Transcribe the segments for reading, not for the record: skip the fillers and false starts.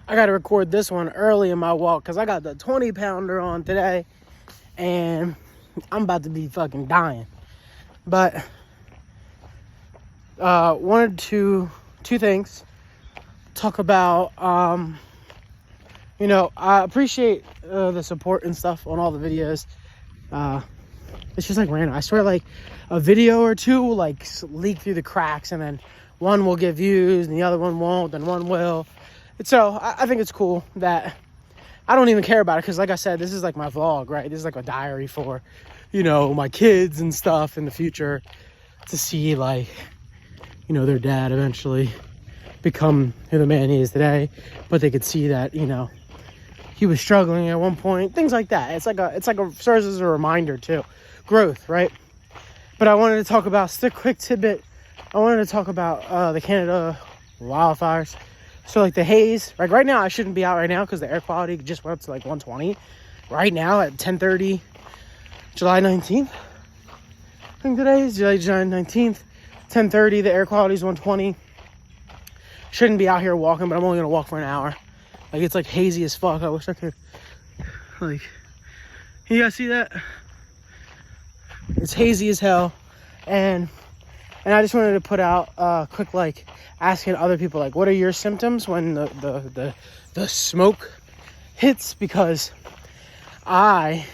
I got to record this one early in my walk because I got the 20-pounder on today and I'm about to be fucking dying. But wanted to two things. Talk about I appreciate the support and stuff on all the videos. It's just like random. I swear, like a video or two will like leak through the cracks, and then one will get views and the other one won't, then one will. So I think it's cool that I don't even care about it because, like I said, this is like my vlog, right? This is like a diary for, my kids and stuff in the future to see, like, their dad eventually become who the man he is today. But they could see that, he was struggling at one point, things like that. It's like a serves as a reminder too, growth, right? But I wanted to talk about, just a quick tidbit. I wanted to talk about the Canada wildfires. So like the haze, like right now I shouldn't be out right now because the air quality just went up to like 120 right now at 10:30 July 19th. I think today is July 19th, 10:30. The air quality is 120. Shouldn't be out here walking, but I'm only gonna walk for an hour. Like it's like hazy as fuck. I wish I could, like, you guys see that? It's hazy as hell. And I just wanted to put out a quick, like, asking other people, like, what are your symptoms when the smoke hits? Because I,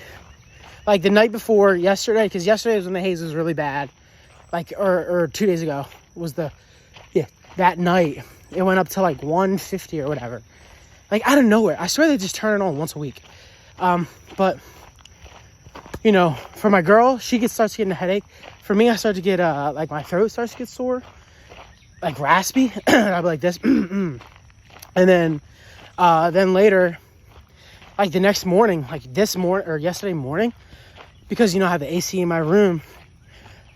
like, the night before yesterday, because yesterday was when the haze was really bad, like, or 2 days ago was that night it went up to like 150 or whatever, like out of nowhere. I swear they just turn it on once a week. But for my girl, she starts getting a headache. For me, I start to get like my throat starts to get sore, like raspy. I'll be like this. And then later, like the next morning, like this morning or yesterday morning, because I have the AC in my room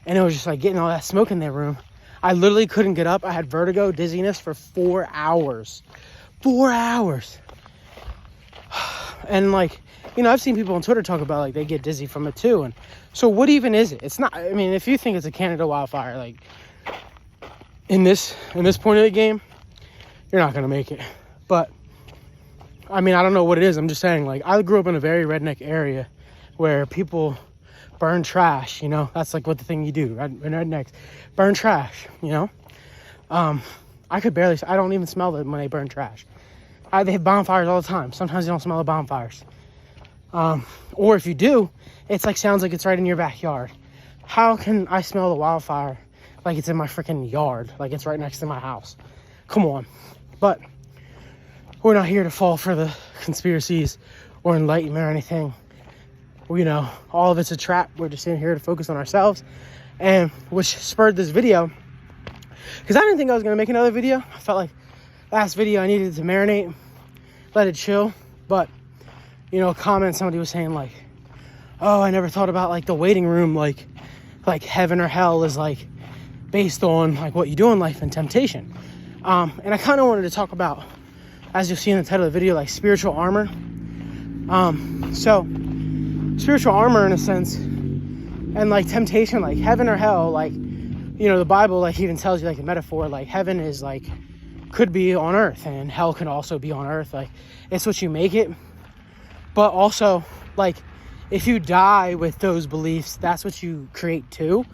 and it was just like getting all that smoke in their room. I literally couldn't get up. I had vertigo, dizziness for 4 hours. 4 hours. And like, I've seen people on Twitter talk about like they get dizzy from it too. And so what even is it? It's not, I mean, if you think it's a Canada wildfire, like in this point of the game, you're not going to make it. But I mean, I don't know what it is. I'm just saying, like, I grew up in a very redneck area where people burn trash, that's like what the thing you do, rednecks burn trash, I could barely, I don't even smell them when they burn trash. They have bonfires all the time. Sometimes you don't smell the bonfires. Or if you do, it's like, sounds like it's right in your backyard. How can I smell the wildfire like it's in my freaking yard, like it's right next to my house? Come on. But we're not here to fall for the conspiracies or enlightenment or anything. All of it's a trap. We're just in here to focus on ourselves, and which spurred this video because I didn't think I was going to make another video. I felt like last video I needed to marinate, let it chill. But a comment somebody was saying like, oh, I never thought about like the waiting room, like heaven or hell is like based on like what you do in life and temptation. And I kind of wanted to talk about, as you'll see in the title of the video, like spiritual armor. So spiritual armor in a sense, and like temptation, like heaven or hell, like the Bible like even tells you like a metaphor, like heaven is like could be on earth and hell can also be on earth. Like it's what you make it. But also, like, if you die with those beliefs, that's what you create too,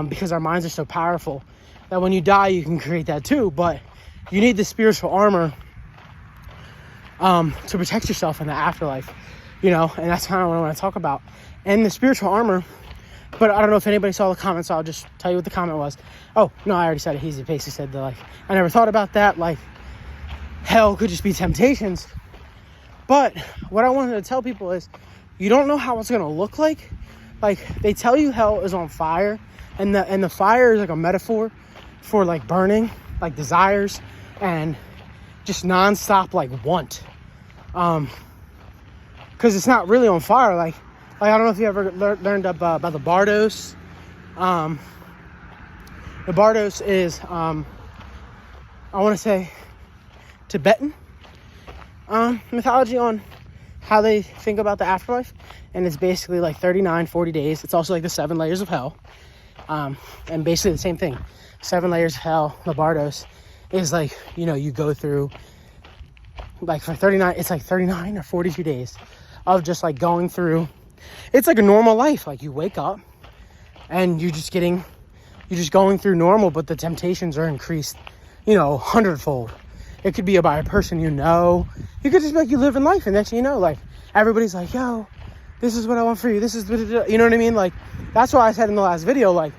because our minds are so powerful that when you die you can create that too. But you need the spiritual armor to protect yourself in the afterlife, and that's kind of what I want to talk about. And the spiritual armor, but I don't know if anybody saw the comment, so I'll just tell you what the comment was. Oh, no, I already said it. He basically said that, like, I never thought about that. Like, hell could just be temptations. But what I wanted to tell people is, you don't know how it's going to look like. Like, they tell you hell is on fire, and the fire is like a metaphor for, like, burning, like, desires, and just nonstop, like, want. Because it's not really on fire. Like I don't know if you ever learned about the Bardos. The Bardos is, I want to say, Tibetan mythology on how they think about the afterlife. And it's basically like 40 days. It's also like the 7 layers of hell. And basically the same thing. 7 layers of hell, the Bardos, is like, you go through like for 39, it's like 39 or 42 days of just like going through. It's like a normal life. Like you wake up and you're just going through normal, but the temptations are increased, 100-fold. It could be by a person you know. You could just be like, you live in life, and next thing you know, like everybody's like, yo, this is what I want for you. This is, you know what I mean? Like, that's why I said in the last video, like,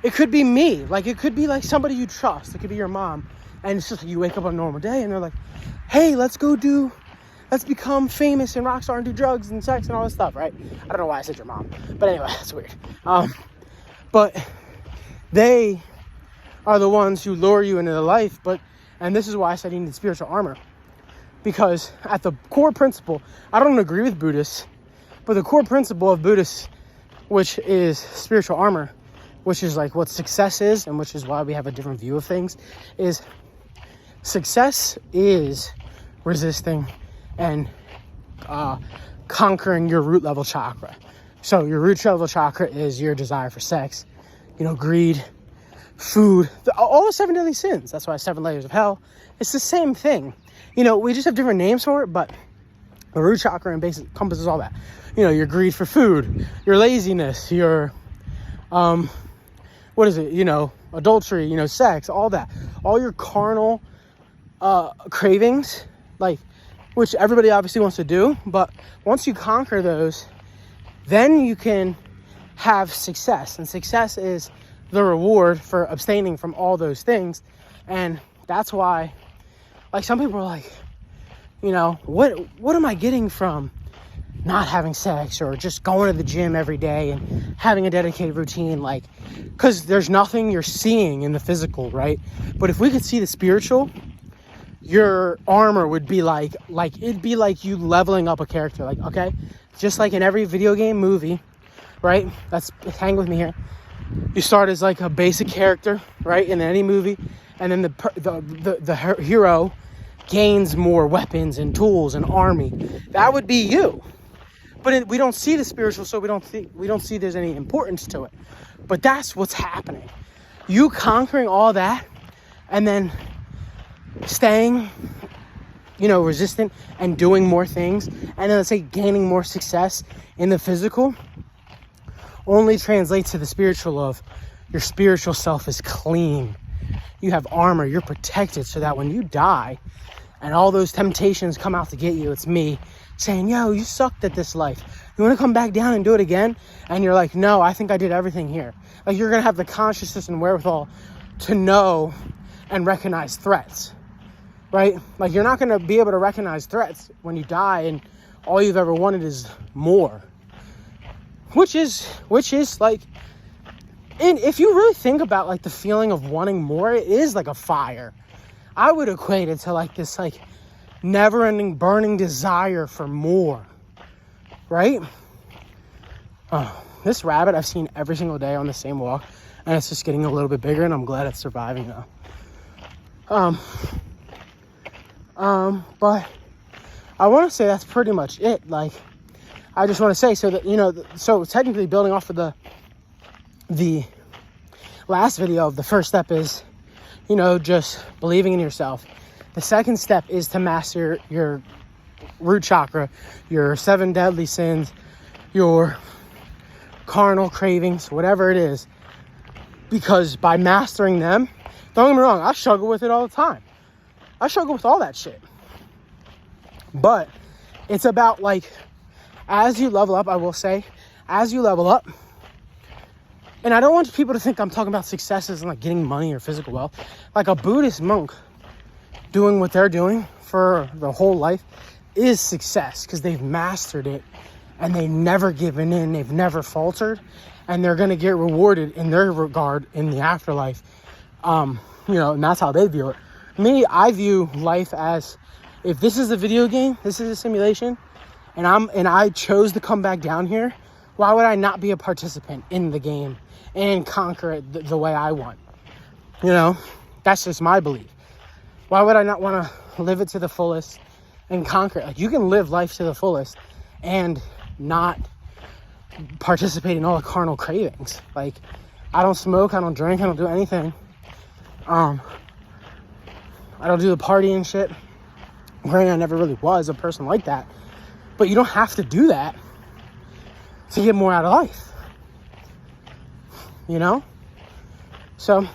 it could be me. Like, it could be like somebody you trust. It could be your mom. And it's just like you wake up on a normal day and they're like, hey, let's become famous and rock star and do drugs and sex and all this stuff, right? I don't know why I said your mom. But anyway, that's weird. But they are the ones who lure you into the life. And this is why I said you need spiritual armor. Because at the core principle, I don't agree with Buddhists, but the core principle of Buddhists, which is spiritual armor, which is like what success is, and which is why we have a different view of things, is success is resisting and conquering your root level chakra. So your root level chakra is your desire for sex, greed, food, all the 7 deadly sins. That's why 7 layers of hell. It's the same thing. We just have different names for it, but the root chakra encompasses all that. Your greed for food, your laziness, your adultery, sex, all that. All your carnal cravings, like, which everybody obviously wants to do, but once you conquer those, then you can have success. And success is the reward for abstaining from all those things. And that's why, like, some people are like, what am I getting from not having sex or just going to the gym every day and having a dedicated routine? Like, because there's nothing you're seeing in the physical, right? But if we could see the spiritual, your armor would be like it'd be like you leveling up a character. Like, okay, just like in every video game, movie, right? Hang with me here. You start as like a basic character, right, in any movie, and then the hero gains more weapons and tools and army. That would be you. But we don't see the spiritual, so we don't see there's any importance to it. But that's what's happening. You conquering all that, and then staying, resistant and doing more things, and then let's say gaining more success in the physical, only translates to the spiritual of your spiritual self is clean. You have armor, you're protected, so that when you die and all those temptations come out to get you, it's me saying, yo, you sucked at this life. You want to come back down and do it again? And you're like, no, I think I did everything here. Like, you're going to have the consciousness and wherewithal to know and recognize threats, right? Like, you're not going to be able to recognize threats when you die and all you've ever wanted is more. Which is like, and if you really think about like the feeling of wanting more, it is like a fire. I would equate it to like this like never-ending burning desire for more, right? This rabbit I've seen every single day on the same walk, and it's just getting a little bit bigger, and I'm glad it's surviving now. But I want to say that's pretty much it. Like, I just want to say, so that, so technically building off of the last video, the first step is, just believing in yourself. The second step is to master your root chakra, your 7 deadly sins, your carnal cravings, whatever it is. Because by mastering them, don't get me wrong, I struggle with it all the time. I struggle with all that shit. But it's about like, as you level up, I will say, as you level up, and I don't want people to think I'm talking about successes and like getting money or physical wealth. Like a Buddhist monk doing what they're doing for their whole life is success, because they've mastered it and they've never given in, they've never faltered, and they're going to get rewarded in their regard in the afterlife. And that's how they view it. Me, I view life as, if this is a video game, this is a simulation, and I chose to come back down here, why would I not be a participant in the game and conquer it the way I want? That's just my belief. Why would I not want to live it to the fullest and conquer it? Like, you can live life to the fullest and not participate in all the carnal cravings. Like, I don't smoke, I don't drink, I don't do anything. I don't do the party and shit. Granted, I never really was a person like that, but you don't have to do that to get more out of life, you know? So, I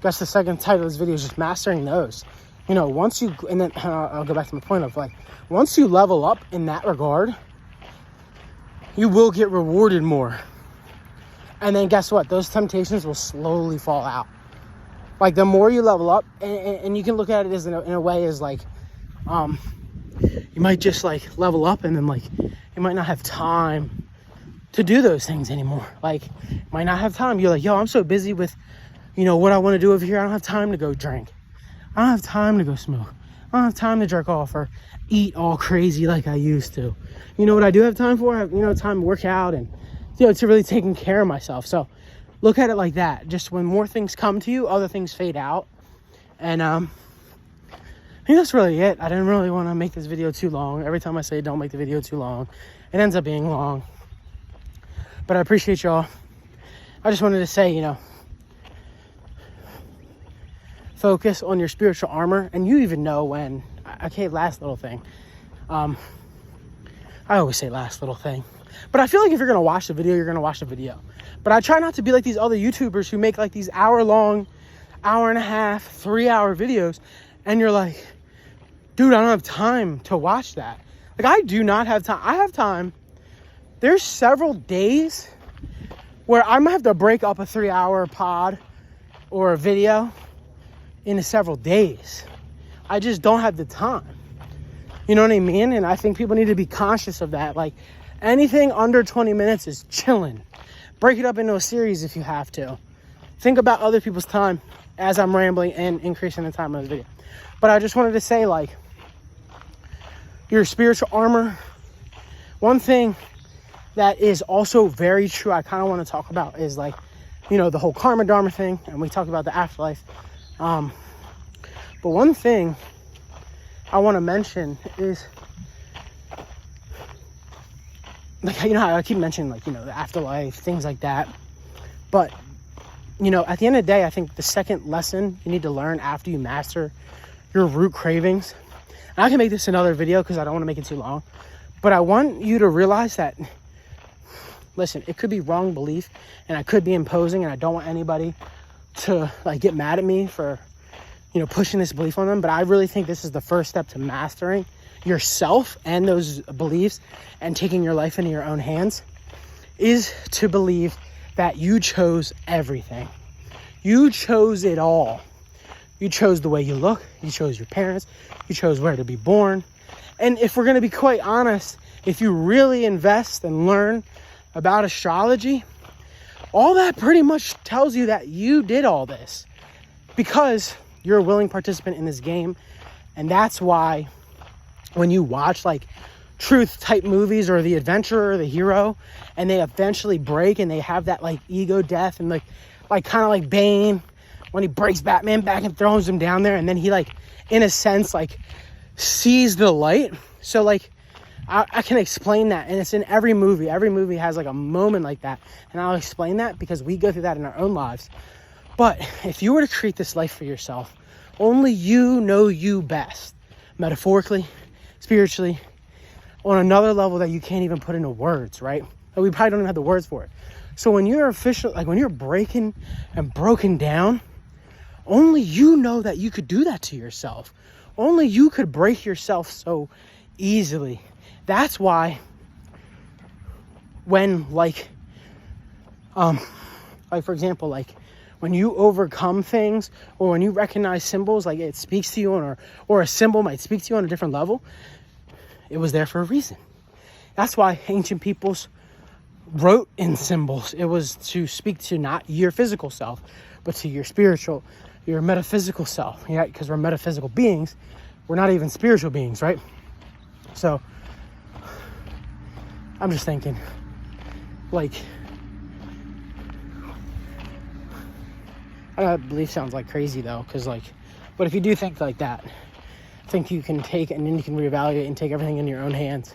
guess the second title of this video is just mastering those. You know, once you, and then I'll go back to my point of like, once you level up in that regard, you will get rewarded more. And then guess what? Those temptations will slowly fall out. Like the more you level up, and you can look at it as in a way as like, you might just like level up and then like, you might not have time to do those things anymore. Like, you might not have time. You're like, yo, I'm so busy with, you know, what I want to do over here. I don't have time to go drink. I don't have time to go smoke. I don't have time to jerk off or eat all crazy like I used to. You know what I do have time for? I have, you know, time to work out and, you know, to really taking care of myself. So look at it like that. Just when more things come to you, other things fade out. And I think that's really it. I didn't really want to make this video too long. Every time I say don't make the video too long, it ends up being long. But I appreciate y'all. I just wanted to say, you know, focus on your spiritual armor. And you even know when, okay, last little thing. I always say last little thing. But I feel like if you're going to watch the video, you're going to watch the video. But I try not to be like these other YouTubers who make like these hour-long, hour and a half, 3-hour videos. And you're like, dude, I don't have time to watch that. Like, I do not have time. I have time. There's several days where I might have to break up a 3-hour pod or a video into several days. I just don't have the time. You know what I mean? And I think people need to be conscious of that. Like, anything under 20 minutes is chilling. Break it up into a series if you have to. Think about other people's time as I'm rambling and increasing the time of the video. But I just wanted to say, like, your spiritual armor. One thing that is also very true, I kind of want to talk about is, like, you know, the whole karma dharma thing. And we talked about the afterlife. But one thing I want to mention is, like, you know how I keep mentioning, like, you know, the afterlife, things like that. But, you know, at the end of the day, I think the second lesson you need to learn after you master your root cravings, and I can make this another video because I don't want to make it too long, but I want you to realize that, listen, it could be wrong belief and I could be imposing, and I don't want anybody to, like, get mad at me for, you know, pushing this belief on them. But I really think this is the first step to mastering yourself and those beliefs and taking your life into your own hands, is to believe that you chose everything. You chose it all. You chose the way you look. You chose your parents. You chose where to be born. And if we're going to be quite honest, if you really invest and learn about astrology, all that pretty much tells you that you did all this because you're a willing participant in this game. And that's why when you watch, like, truth type movies or the adventurer or the hero, and they eventually break and they have that, like, ego death, and like kind of like Bane when he breaks Batman back and throws him down there, and then he, like, in a sense, like, sees the light. So, like, I can explain that, and it's in every movie. Every movie has, like, a moment like that, and I'll explain that because we go through that in our own lives. But if you were to create this life for yourself, only you know you best, metaphorically, spiritually, on another level that you can't even put into words, right? And we probably don't even have the words for it. So when you're when you're breaking and broken down, only you know that you could do that to yourself. Only you could break yourself so easily. That's why when, like for example, like, when you overcome things, or when you recognize symbols, like, it speaks to you, or a symbol might speak to you on a different level, it was there for a reason. That's why ancient peoples wrote in symbols. It was to speak to not your physical self, but to your spiritual, your metaphysical self, yeah, because we're metaphysical beings. We're not even spiritual beings, right? So I'm just thinking, like, I know that belief sounds like crazy though, because, like, but if you do think like that, I think you can take, and then you can reevaluate and take everything in your own hands.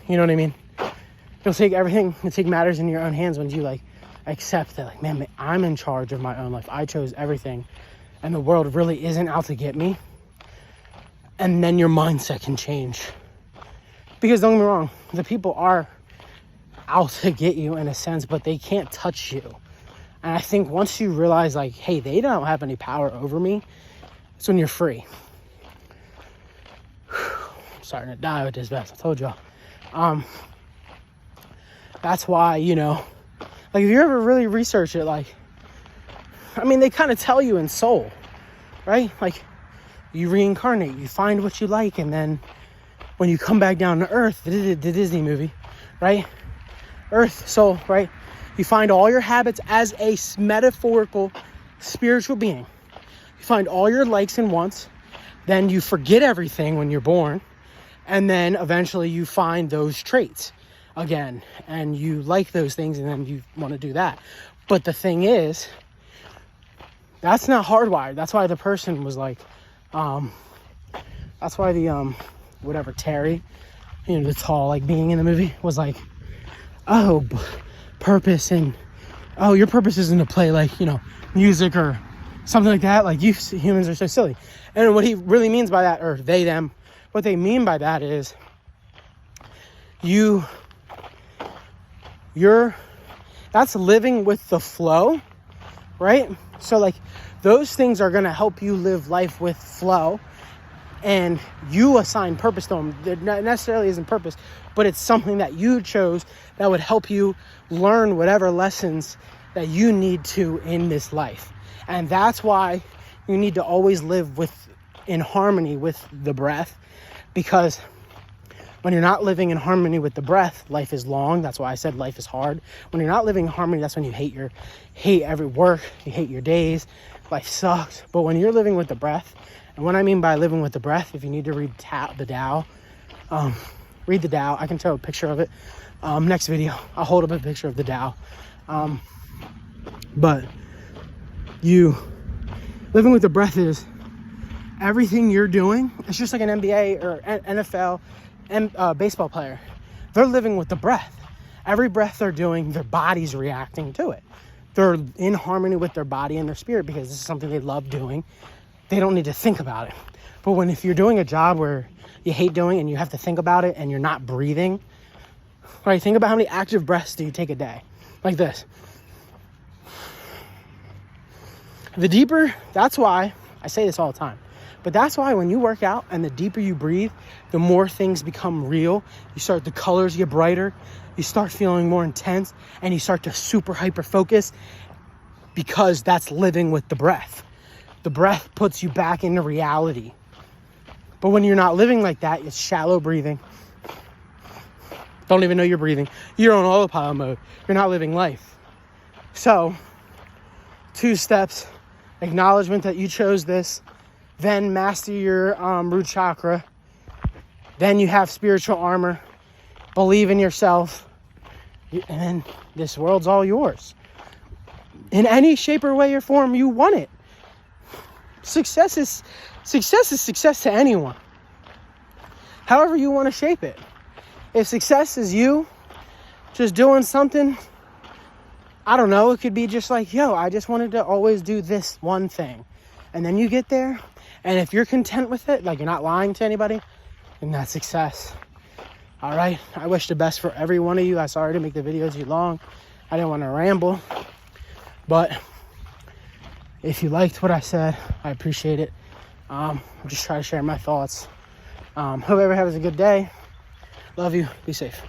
You know what I mean? You'll take everything, you take matters in your own hands when you, like, accept that, like, man, I'm in charge of my own life. I chose everything, and the world really isn't out to get me. And then your mindset can change. Because don't get me wrong, the people are out to get you in a sense, but they can't touch you. And I think once you realize, like, hey, they don't have any power over me, it's when you're free. I'm starting to die with this vest, I told y'all. That's why, you know, like, if you ever really research it, like, I mean, they kind of tell you in Soul, right? Like, you reincarnate, you find what you like, and then when you come back down to Earth, the Disney movie, right? Earth, Soul, right? You find all your habits as a metaphorical spiritual being. You find all your likes and wants. Then you forget everything when you're born. And then eventually you find those traits again. And you like those things, and then you want to do that. But the thing is, that's not hardwired. That's why the person was like, that's why the, whatever, Terry, you know, the tall, like, being in the movie was like, oh, purpose, and oh, your purpose isn't to play, like, you know, music or something like that. Like, you humans are so silly. And what he really means by that, or they, them, what they mean by that is that's living with the flow, right? So, like, those things are going to help you live life with flow, and you assign purpose to them. It not necessarily isn't purpose, but it's something that you chose that would help you learn whatever lessons that you need to in this life. And that's why you need to always live in harmony with the breath, because when you're not living in harmony with the breath, life is long. That's why I said life is hard. When you're not living in harmony, that's when you hate every work, you hate your days, life sucks. But when you're living with the breath, and what I mean by living with the breath, if you need to read the Tao, read the Tao. I can show a picture of it. Next video, I'll hold up a picture of the Tao. But you living with the breath is everything you're doing. It's just like an NBA or NFL and baseball player. They're living with the breath. Every breath they're doing, their body's reacting to it. They're in harmony with their body and their spirit because this is something they love doing. They don't need to think about it. But if you're doing a job where you hate doing and you have to think about it and you're not breathing, right? Think about how many active breaths do you take a day? Like this. The deeper, that's why, I say this all the time, but that's why when you work out and the deeper you breathe, the more things become real. The colors get brighter, you start feeling more intense, and you start to super hyper focus, because that's living with the breath. The breath puts you back into reality. But when you're not living like that, it's shallow breathing. Don't even know you're breathing. You're on autopilot mode. You're not living life. So, 2 steps. Acknowledgement that you chose this. Then master your root chakra. Then you have spiritual armor. Believe in yourself. And then this world's all yours. In any shape or way or form you want it. Success is success to anyone. However you want to shape it. If success is you just doing something, I don't know, it could be just like, yo, I just wanted to always do this one thing. And then you get there, and if you're content with it, like you're not lying to anybody, then that's success. All right, I wish the best for every one of you. I'm sorry to make the videos too long. I didn't want to ramble, but if you liked what I said, I appreciate it. I'm just trying to share my thoughts. Hope everyone has a good day. Love you. Be safe.